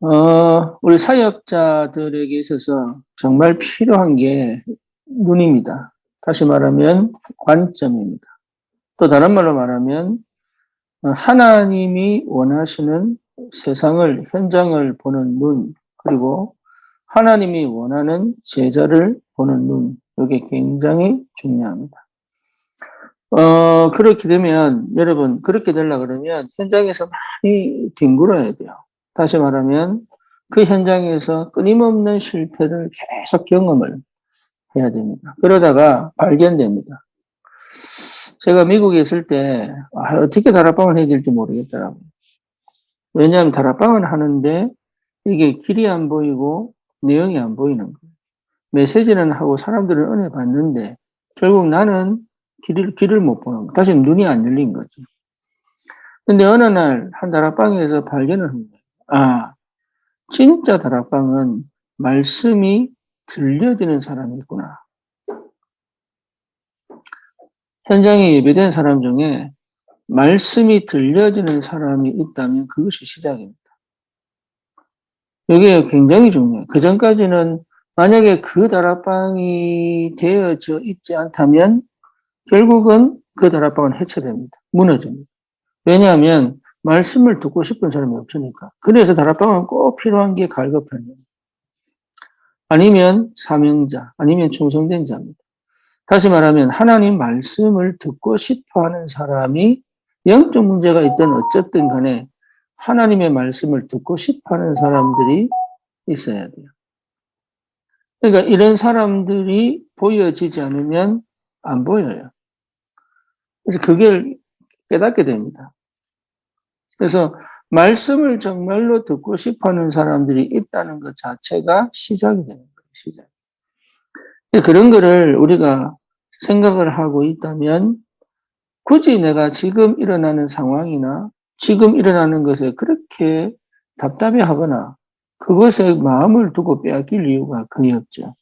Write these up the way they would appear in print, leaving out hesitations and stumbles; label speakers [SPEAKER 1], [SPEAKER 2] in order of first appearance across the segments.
[SPEAKER 1] 우리 사역자들에게 있어서 정말 필요한 게 눈입니다. 다시 말하면 관점입니다. 또 다른 말로 말하면 하나님이 원하시는 세상을, 현장을 보는 눈, 그리고 하나님이 원하는 제자를 보는 눈, 이게 굉장히 중요합니다. 그렇게 되면, 여러분, 그렇게 되려고 그러면 현장에서 많이 뒹굴어야 돼요. 다시 말하면 그 현장에서 끊임없는 실패를 계속 경험을 해야 됩니다. 그러다가 발견됩니다. 제가 미국에 있을 때 어떻게 다락방을 해야 될지 모르겠더라고요. 왜냐하면 다락방을 하는데 이게 길이 안 보이고 내용이 안 보이는 거예요. 메시지는 하고 사람들은 은혜 받는데 결국 나는 길을 못 보는 거예요. 다시 눈이 안 열린 거죠. 근데 어느 날 한 다락방에서 발견을 한 거예요. 아, 진짜 다락방은 말씀이 들려지는 사람이 있구나. 현장에 예배된 사람 중에 말씀이 들려지는 사람이 있다면 그것이 시작입니다. 이게 굉장히 중요해요. 그 전까지는 만약에 그 다락방이 되어져 있지 않다면 결국은 그 다락방은 해체됩니다. 무너집니다. 왜냐하면 말씀을 듣고 싶은 사람이 없으니까. 그래서 다락방은 꼭 필요한 게 갈급합니다. 아니면 사명자, 아니면 충성된 자입니다. 다시 말하면 하나님 말씀을 듣고 싶어하는 사람이 영적 문제가 있든 어쨌든 간에 하나님의 말씀을 듣고 싶어하는 사람들이 있어야 돼요. 그러니까 이런 사람들이 보여지지 않으면 안 보여요. 그래서 그걸 깨닫게 됩니다. 그래서 말씀을 정말로 듣고 싶어하는 사람들이 있다는 것 자체가 시작이 되는 거예요. 시작. 그런 거를 우리가 생각을 하고 있다면 굳이 내가 지금 일어나는 상황이나 지금 일어나는 것에 그렇게 답답해하거나 그것에 마음을 두고 빼앗길 이유가 거의 없죠.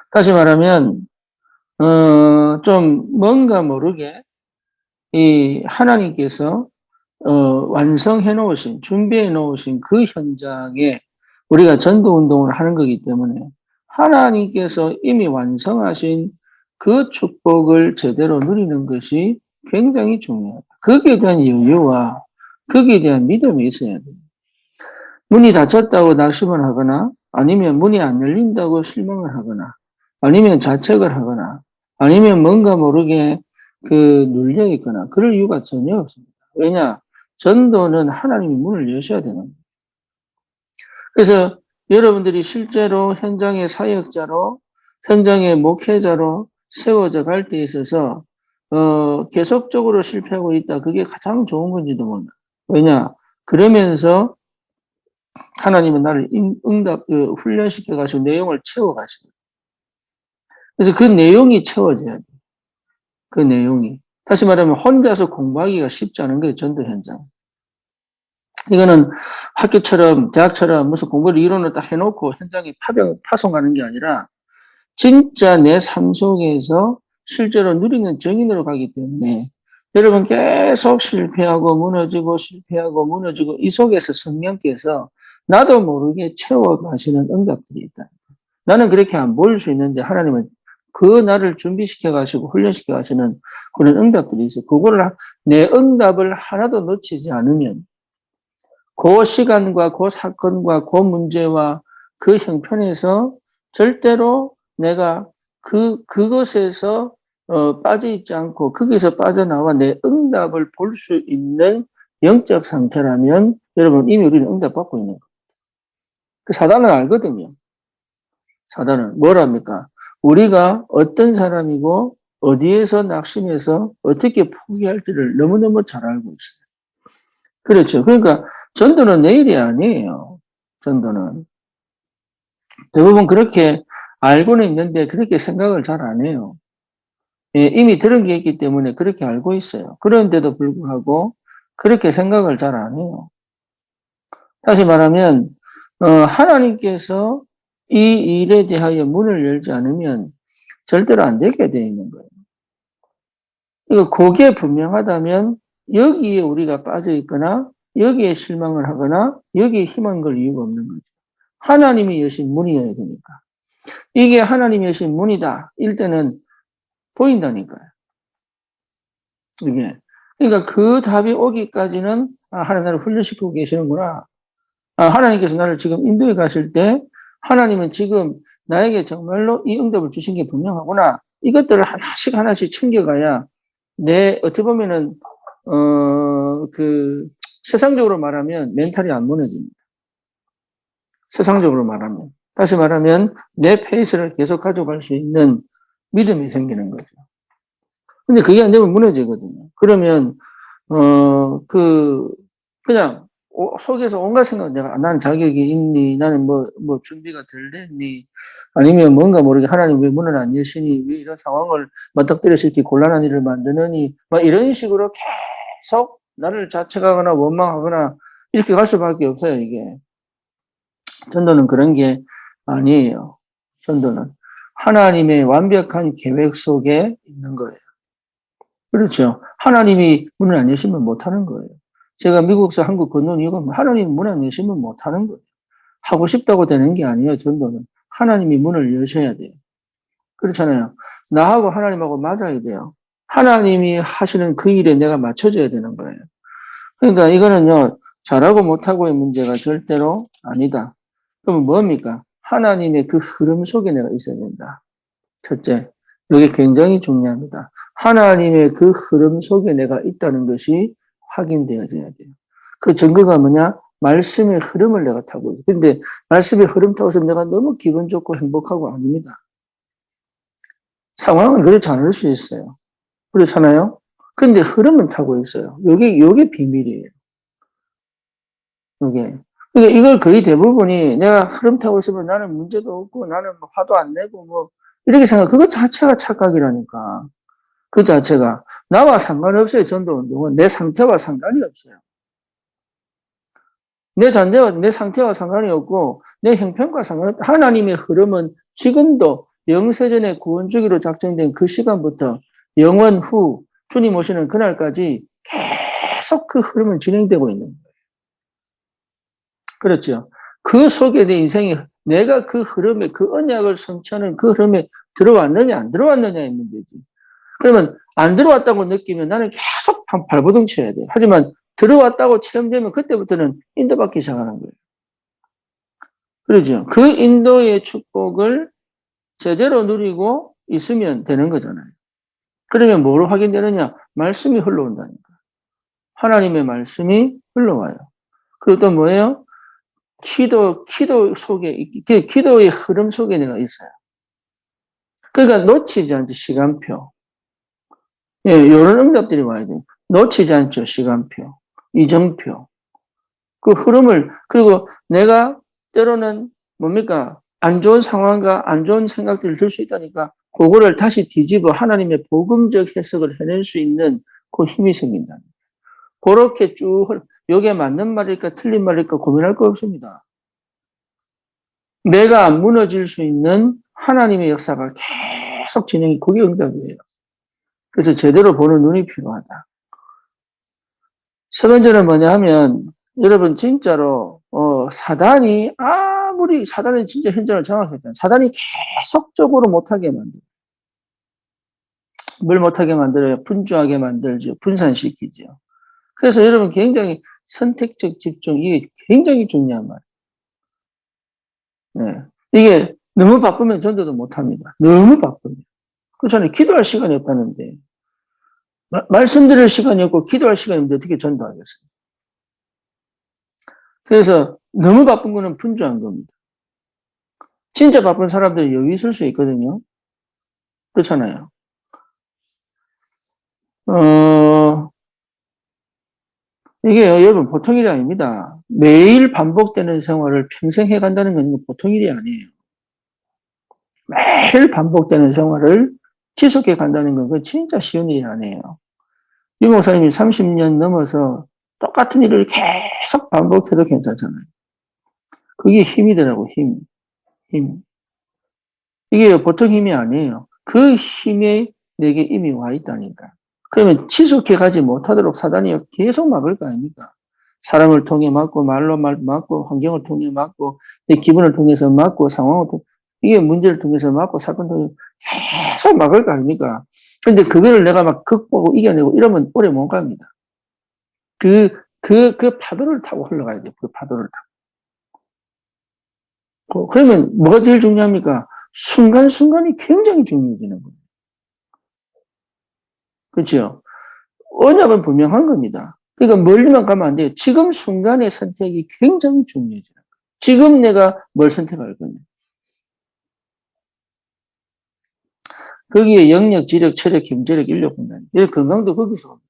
[SPEAKER 1] 다시 말하면 좀 뭔가 모르게 이 하나님께서 완성해 놓으신, 준비해 놓으신 그 현장에 우리가 전도 운동을 하는 거기 때문에 하나님께서 이미 완성하신 그 축복을 제대로 누리는 것이 굉장히 중요하다. 거기에 대한 여유와 거기에 대한 믿음이 있어야 돼요. 문이 닫혔다고 낙심을 하거나 아니면 문이 안 열린다고 실망을 하거나 아니면 자책을 하거나 아니면 뭔가 모르게 눌려 있거나 그럴 이유가 전혀 없습니다. 왜냐? 전도는 하나님이 문을 여셔야 되는 거예요. 그래서 여러분들이 실제로 현장의 사역자로, 현장의 목회자로 세워져 갈 때 있어서, 계속적으로 실패하고 있다. 그게 가장 좋은 건지도 몰라. 왜냐? 그러면서 하나님은 나를 훈련시켜 가시고 내용을 채워 가시고. 그래서 그 내용이 채워져야 돼. 그 내용이. 다시 말하면 혼자서 공부하기가 쉽지 않은 거예요. 전도 현장. 이거는 학교처럼 대학처럼 무슨 공부를 이론을 딱 해놓고 현장에 파송하는 게 아니라 진짜 내 삶 속에서 실제로 누리는 정인으로 가기 때문에 여러분 계속 실패하고 무너지고 실패하고 무너지고 이 속에서 성령께서 나도 모르게 채워가시는 응답들이 있다. 나는 그렇게 안 보일 수 있는데 하나님은 그 나를 준비시켜 가시고 훈련시켜 가시는 그런 응답들이 있어요. 그거를 내 응답을 하나도 놓치지 않으면 그 시간과 그 사건과 그 문제와 그 형편에서 절대로 내가 그것에서 빠져 있지 않고 거기서 빠져나와 내 응답을 볼 수 있는 영적 상태라면 여러분 이미 우리는 응답 받고 있는 거예요. 그 사단은 알거든요. 사단은 뭘 합니까? 우리가 어떤 사람이고 어디에서 낙심해서 어떻게 포기할지를 너무너무 잘 알고 있어요. 그렇죠. 그러니까 전도는 내일이 아니에요. 전도는. 대부분 그렇게 알고는 있는데 그렇게 생각을 잘 안 해요. 예, 이미 들은 게 있기 때문에 그렇게 알고 있어요. 그런데도 불구하고 그렇게 생각을 잘 안 해요. 다시 말하면 하나님께서 이 일에 대하여 문을 열지 않으면 절대로 안 되게 되어 있는 거예요. 그러니까 그게 분명하다면 여기에 우리가 빠져 있거나 여기에 실망을 하거나 여기에 희망 걸 이유가 없는 거죠. 하나님이 여신 문이어야 되니까. 이게 하나님이 여신 문이다. 일 때는 보인다니까요. 이게. 그러니까 그 답이 오기까지는 하나님 나를 훈련시키고 계시는구나. 하나님께서 나를 지금 인도에 가실 때 하나님은 지금 나에게 정말로 이 응답을 주신 게 분명하구나. 이것들을 하나씩 하나씩 챙겨가야 어떻게 보면은, 세상적으로 말하면 멘탈이 안 무너집니다. 세상적으로 말하면. 다시 말하면 내 페이스를 계속 가져갈 수 있는 믿음이 생기는 거죠. 근데 그게 안 되면 무너지거든요. 그러면, 그냥 속에서 온갖 생각, 나는 자격이 있니? 나는 준비가 덜 됐니? 아니면 뭔가 모르게 하나님 왜 문을 안 여시니? 왜 이런 상황을 맞닥뜨려서 이렇게 곤란한 일을 만드느니? 막 이런 식으로 계속 나를 자책하거나 원망하거나 이렇게 갈 수밖에 없어요, 이게. 전도는 그런 게 아니에요. 전도는 하나님의 완벽한 계획 속에 있는 거예요. 그렇죠. 하나님이 문을 안 여시면 못하는 거예요. 제가 미국에서 한국 건너온 이유가 하나님이 문 안 여시면 못하는 거예요. 하고 싶다고 되는 게 아니에요. 전도는 하나님이 문을 여셔야 돼요. 그렇잖아요. 나하고 하나님하고 맞아야 돼요. 하나님이 하시는 그 일에 내가 맞춰줘야 되는 거예요. 그러니까 이거는요, 잘하고 못하고의 문제가 절대로 아니다. 그러면 뭡니까? 하나님의 그 흐름 속에 내가 있어야 된다. 첫째, 이게 굉장히 중요합니다. 하나님의 그 흐름 속에 내가 있다는 것이 확인되어져야 돼요. 그 증거가 뭐냐? 말씀의 흐름을 내가 타고 있어요. 근데 말씀의 흐름 타고서 내가 너무 기분 좋고 행복하고 아닙니다. 상황은 그렇지 않을 수 있어요. 그렇잖아요? 근데 흐름을 타고 있어요. 요게 비밀이에요. 요게. 그러니까 이걸 거의 대부분이 내가 흐름 타고 있으면 나는 문제도 없고 나는 화도 안 내고 이렇게 생각, 그것 자체가 착각이라니까. 그 자체가. 나와 상관없어요, 전도운동은. 내 상태와 상관이 없어요. 내 상태와 상관이 없고, 내 형편과 상관이 없다. 하나님의 흐름은 지금도 영세전에 구원주기로 작정된 그 시간부터 영원 후 주님 오시는 그날까지 계속 그 흐름은 진행되고 있는 거예요. 그렇죠. 그 속에 내 인생이 내가 그 흐름에, 그 언약을 성취하는 그 흐름에 들어왔느냐, 안 들어왔느냐의 문제지. 그러면 안 들어왔다고 느끼면 나는 계속 발버둥 쳐야 돼요. 하지만 들어왔다고 체험되면 그때부터는 인도받기 시작하는 거예요. 그러죠. 그 인도의 축복을 제대로 누리고 있으면 되는 거잖아요. 그러면 뭐로 확인되느냐? 말씀이 흘러온다니까. 하나님의 말씀이 흘러와요. 그리고 또 뭐예요? 기도 속에, 기도의 흐름 속에 내가 있어요. 그러니까 놓치지 않죠, 시간표. 예, 이런 응답들이 와야 돼요. 놓치지 않죠, 시간표, 이정표. 그 흐름을, 그리고 내가 때로는 뭡니까? 안 좋은 상황과 안 좋은 생각들을 들 수 있다니까, 그거를 다시 뒤집어 하나님의 복음적 해석을 해낼 수 있는 그 힘이 생긴다. 그렇게 쭉, 이게 맞는 말일까, 틀린 말일까 고민할 거 없습니다. 내가 무너질 수 있는 하나님의 역사가 계속 진행이, 그게 응답이에요. 그래서 제대로 보는 눈이 필요하다. 세 번째는 뭐냐 하면, 여러분, 진짜로, 사단이 진짜 현장을 장악했잖아요. 사단이 계속적으로 못하게 만들어요. 뭘 못하게 만들어요? 분주하게 만들죠. 분산시키죠. 그래서 여러분 굉장히 선택적 집중, 이게 굉장히 중요한 말이에요. 네. 이게 너무 바쁘면 전도도 못합니다. 너무 바쁘면. 그렇잖아요. 기도할 시간이 없다는데. 말씀드릴 시간이 없고 기도할 시간이 없는데 어떻게 전도하겠어요? 그래서 너무 바쁜 거는 분주한 겁니다. 진짜 바쁜 사람들이 여유 있을 수 있거든요. 그렇잖아요. 이게 여러분 보통 일이 아닙니다. 매일 반복되는 생활을 평생 해간다는 건 보통 일이 아니에요. 매일 반복되는 생활을 지속해 간다는 건 그건 진짜 쉬운 일이 아니에요. 유 목사님이 30년 넘어서 똑같은 일을 계속 반복해도 괜찮잖아요. 그게 힘이더라고, 힘. 이게 보통 힘이 아니에요. 그 힘이 내게 이미 와 있다니까. 그러면 지속해 가지 못하도록 사단이 계속 막을 거 아닙니까? 사람을 통해 맞고, 말로 맞고, 환경을 통해 맞고, 내 기분을 통해서 맞고, 상황을 통해, 이게 문제를 통해서 맞고, 사건 통해서 계속 막을 거 아닙니까? 근데 그거를 내가 막 극복하고 이겨내고 이러면 오래 못 갑니다. 그 파도를 타고 흘러가야 돼요. 그 파도를 타고. 그러면 뭐가 제일 중요합니까? 순간순간이 굉장히 중요해지는 거예요. 그렇죠? 언약은 분명한 겁니다. 그러니까 멀리만 가면 안 돼요. 지금 순간의 선택이 굉장히 중요해져요. 지금 내가 뭘 선택할 거냐. 거기에 영역, 지력, 체력, 경제력, 인력, 분단. 건강도 거기서 옵니다.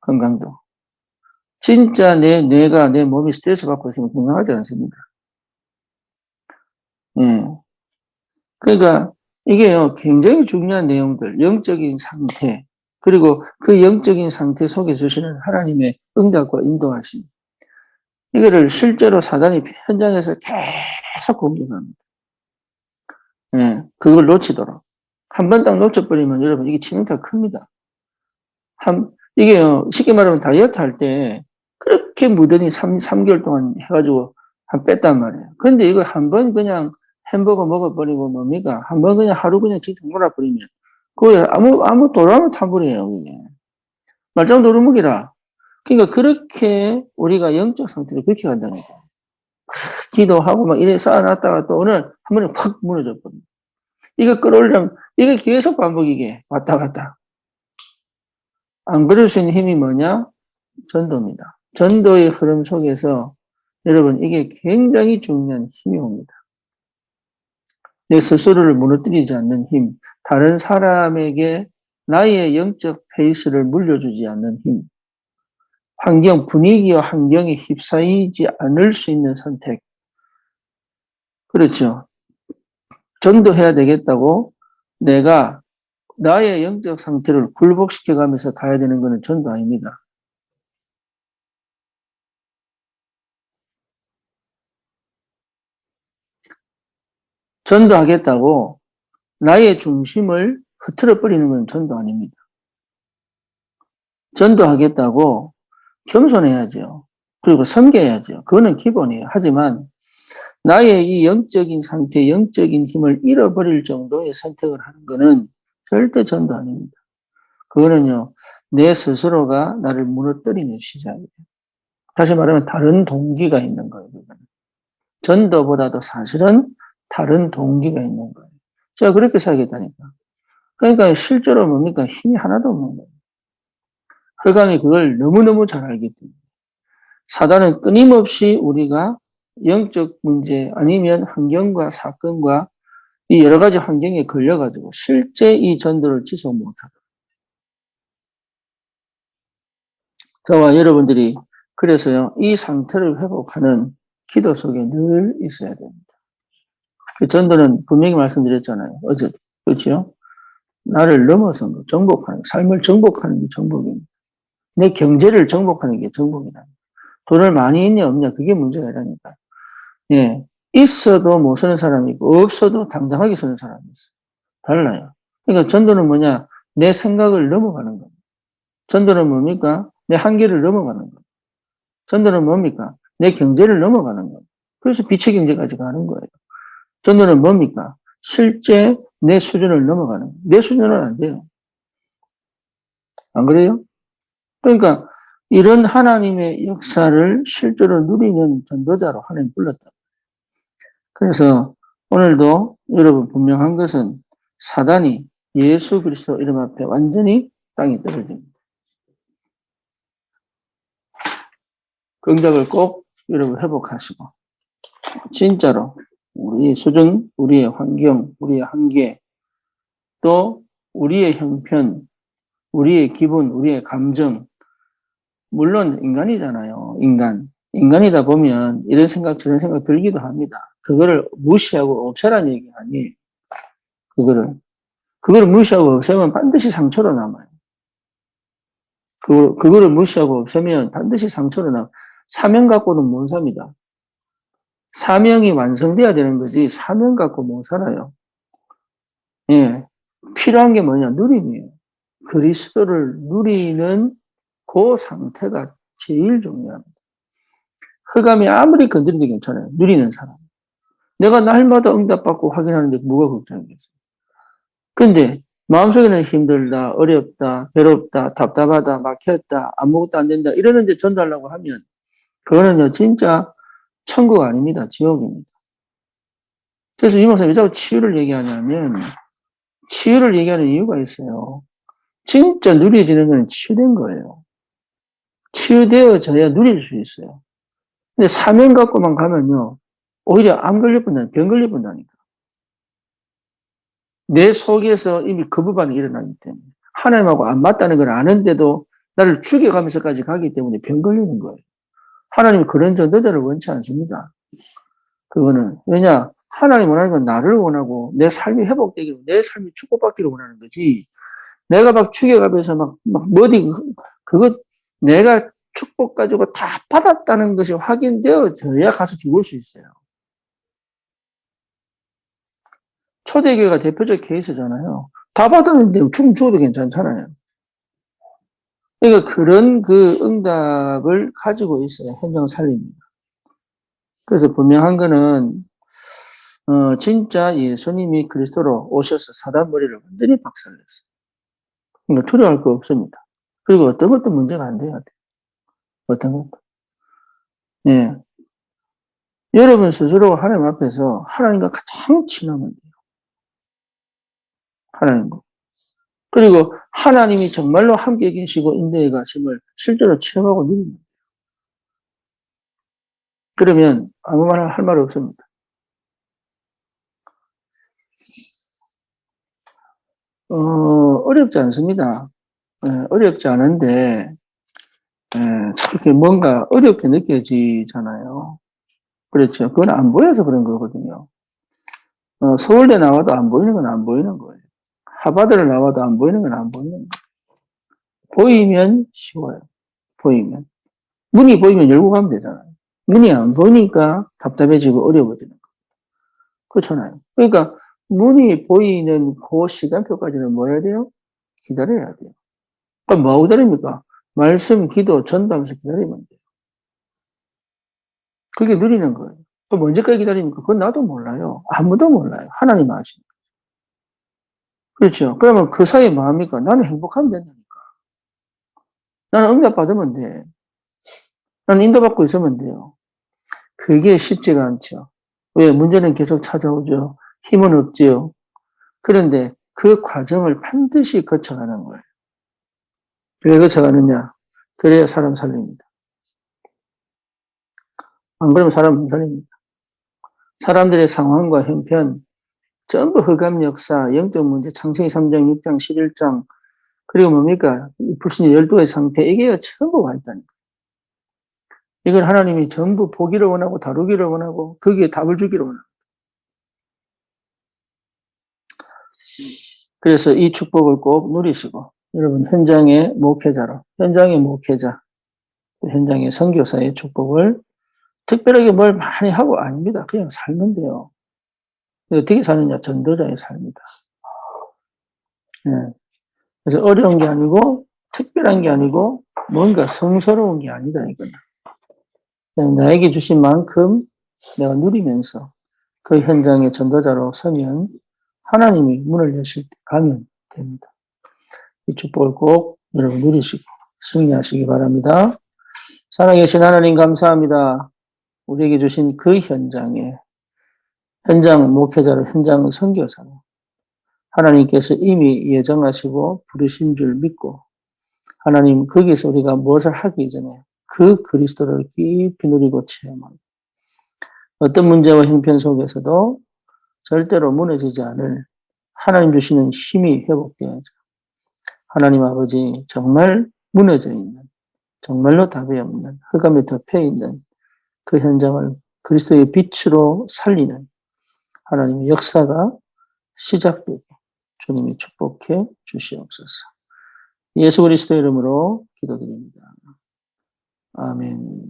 [SPEAKER 1] 건강도. 진짜 내 뇌가, 내 몸이 스트레스 받고 있으면 건강하지 않습니다. 그러니까 이게요, 굉장히 중요한 내용들, 영적인 상태, 그리고 그 영적인 상태 속에 주시는 하나님의 응답과 인도하심. 이거를 실제로 사단이 현장에서 계속 공격합니다. 그걸 놓치도록. 한 번 딱 놓쳐버리면 여러분 이게 치명타가 큽니다. 이게요, 쉽게 말하면 다이어트 할 때 그렇게 무던히 3개월 동안 해가지고 뺐단 말이에요. 근데 이거 한 번 그냥 햄버거 먹어버리고 뭡니까? 한 번 그냥 하루 그냥 진짜 놀아버리면 그게 아무 도라면 타버려요, 그게. 말짱 도루묵이라. 그러니까 그렇게 우리가 영적 상태로 그렇게 간다는 거예요. 기도하고 막 이래 쌓아놨다가 또 오늘 한 번에 확 무너져 버려. 이거 끌어올리면, 이게 계속 반복이게 왔다 갔다. 안 그럴 수 있는 힘이 뭐냐? 전도입니다. 전도의 흐름 속에서 여러분 이게 굉장히 중요한 힘이 옵니다. 내 스스로를 무너뜨리지 않는 힘, 다른 사람에게 나의 영적 페이스를 물려주지 않는 힘, 분위기와 환경에 휩싸이지 않을 수 있는 선택. 그렇죠. 전도해야 되겠다고 내가 나의 영적 상태를 굴복시켜 가면서 가야 되는 것은 전도 아닙니다. 전도하겠다고 나의 중심을 흐트러 버리는 건 전도 아닙니다. 전도하겠다고 겸손해야죠. 그리고 섬겨야죠. 그거는 기본이에요. 하지만 나의 이 영적인 상태, 영적인 힘을 잃어버릴 정도의 선택을 하는 것은 절대 전도 아닙니다. 그거는요, 내 스스로가 나를 무너뜨리는 시작이에요. 다시 말하면 다른 동기가 있는 거예요. 전도보다도 사실은 다른 동기가 있는 거예요. 제가 그렇게 생각했다니까. 그러니까 실제로 뭡니까? 힘이 하나도 없는 거예요. 흑암이 그걸 너무너무 잘 알기 때문에. 사단은 끊임없이 우리가 영적 문제 아니면 환경과 사건과 이 여러 가지 환경에 걸려가지고 실제 이 전도를 지속 못하도록. 저와 여러분들이 그래서요, 이 상태를 회복하는 기도 속에 늘 있어야 됩니다. 그 전도는 분명히 말씀드렸잖아요. 어제. 그렇죠? 나를 넘어선 거, 정복하는, 삶을 정복하는 게 정복입니다. 내 경제를 정복하는 게 정복이다. 돈을 많이 있냐, 없냐, 그게 문제가 아니라니까. 예. 있어도 못 쓰는 사람이 있고, 없어도 당당하게 쓰는 사람이 있어요. 달라요. 그러니까 전도는 뭐냐? 내 생각을 넘어가는 거. 전도는 뭡니까? 내 한계를 넘어가는 거. 전도는 뭡니까? 내 경제를 넘어가는 거. 그래서 빛의 경제까지 가는 거예요. 전도는 뭡니까? 실제 내 수준을 넘어가는 거. 내 수준은 안 돼요. 안 그래요? 그러니까 이런 하나님의 역사를 실제로 누리는 전도자로 하나님 불렀다. 그래서 오늘도 여러분 분명한 것은 사단이 예수 그리스도 이름 앞에 완전히 땅에 떨어집니다. 긍정을 꼭 여러분 회복하시고 진짜로 우리의 수준, 우리의 환경, 우리의 한계, 또 우리의 형편, 우리의 기분, 우리의 감정, 물론 인간이잖아요. 인간이다 보면 이런 생각 저런 생각 들기도 합니다. 그거를 무시하고 없애라는 얘기 아니에요. 그거를 무시하고 없애면 반드시 상처로 남아요. 그거를 무시하고 없애면 반드시 상처로 남아요. 사명 갖고는 못 삽니다. 사명이 완성돼야 되는 거지 사명 갖고 못 살아요. 예. 필요한 게 뭐냐? 누림이에요. 그리스도를 누리는 그 상태가 제일 중요합니다. 흑암이 아무리 건드려도 괜찮아요. 누리는 사람. 내가 날마다 응답받고 확인하는데 뭐가 걱정이겠어요. 근데 마음속에는 힘들다, 어렵다, 괴롭다, 답답하다, 막혔다, 아무것도 안 된다 이러는데 전달하려고 하면 그거는요 진짜 천국 아닙니다. 지옥입니다. 그래서 이 목사님이 왜 자꾸 치유를 얘기하냐면 치유를 얘기하는 이유가 있어요. 진짜 누려지는 건 치유된 거예요. 치유되어져야 누릴 수 있어요. 근데 사명 갖고만 가면요 오히려 암 걸릴 뿐, 병 걸릴 뿐다니까. 내 속에서 이미 거부 반응이 일어나기 때문에 하나님하고 안 맞다는 걸 아는데도 나를 죽여가면서까지 가기 때문에 병 걸리는 거예요. 하나님은 그런 전도자를 원치 않습니다. 그거는 왜냐 하나님 원하는 건 나를 원하고 내 삶이 회복되기로 내 삶이 축복받기를 원하는 거지. 내가 막 죽여가면서 막 뭐디 그거 내가 축복 가지고 다 받았다는 것이 확인되어져야 가서 죽을 수 있어요. 초대교회가 대표적 케이스잖아요. 다 받았는데 죽어도 괜찮잖아요. 그러니까 그런 그 응답을 가지고 있어요. 현장 살립니다. 그래서 분명한 거는 진짜 예수님이 그리스도로 오셔서 사단 머리를 완전히 박살냈어요. 그러니까 두려워할 거 없습니다. 그리고 어떤 것도 문제가 안 돼야 돼요. 어떤 것도. 예. 여러분 스스로가 하나님 앞에서 하나님과 가장 친하면 돼요. 하나님과. 그리고 하나님이 정말로 함께 계시고 인도에 가심을 실제로 체험하고 누립니다. 그러면 아무 말 할 말 없습니다. 어렵지 않습니다. 어렵지 않은데, 저렇게 뭔가 어렵게 느껴지잖아요. 그렇죠. 그건 안 보여서 그런 거거든요. 서울대 나와도 안 보이는 건 안 보이는 거예요. 하버드를 나와도 안 보이는 건 안 보이는 거예요. 보이면 쉬워요. 보이면. 문이 보이면 열고 가면 되잖아요. 문이 안 보이니까 답답해지고 어려워지는 거예요. 그렇잖아요. 그러니까 문이 보이는 그 시간표까지는 뭐 해야 돼요? 기다려야 돼요. 그럼 뭐 기다립니까? 말씀, 기도, 전도하면서 기다리면 돼요. 그게 누리는 거예요. 그럼 언제까지 기다립니까? 그건 나도 몰라요. 아무도 몰라요. 하나님 아시니까. 그렇죠. 그러면 그 사이에 뭐합니까? 나는 행복하면 된다니까. 나는 응답받으면 돼. 나는 인도받고 있으면 돼요. 그게 쉽지가 않죠. 왜? 문제는 계속 찾아오죠. 힘은 없지요. 그런데 그 과정을 반드시 거쳐가는 거예요. 왜 거쳐가느냐? 그래야 사람 살립니다. 안 그러면 사람 못 살립니다. 사람들의 상황과 형편, 전부 흑암 역사, 영적 문제, 창세기 3장, 6장, 11장, 그리고 뭡니까? 불신의 12의 상태, 이게 전부 와 있다니까. 이걸 하나님이 전부 보기를 원하고 다루기를 원하고 거기에 답을 주기를 원합니다. 그래서 이 축복을 꼭 누리시고 여러분 현장의 목회자로, 현장의 목회자, 현장의 선교사의 축복을 특별하게 뭘 많이 하고 아닙니다. 그냥 살면 돼요. 어떻게 사느냐? 전도자의 삶이다. 네. 그래서 어려운 게 아니고 특별한 게 아니고 뭔가 성스러운 게 아니다 이거는. 그냥 나에게 주신 만큼 내가 누리면서 그 현장의 전도자로 서면 하나님이 문을 여실 때 가면 됩니다. 이 축복을 꼭 여러분 누리시고 승리하시기 바랍니다. 살아계신 하나님 감사합니다. 우리에게 주신 그 현장에 현장 목회자로 현장 선교사로 하나님께서 이미 예정하시고 부르신 줄 믿고 하나님 거기서 우리가 무엇을 하기 전에 그 그리스도를 깊이 누리고 체험하고 어떤 문제와 형편 속에서도 절대로 무너지지 않을 하나님 주시는 힘이 회복되어야죠. 하나님 아버지 정말 무너져 있는 정말로 답이 없는 흑암에 덮여 있는 그 현장을 그리스도의 빛으로 살리는 하나님의 역사가 시작되게 주님이 축복해 주시옵소서. 예수 그리스도 이름으로 기도드립니다. 아멘.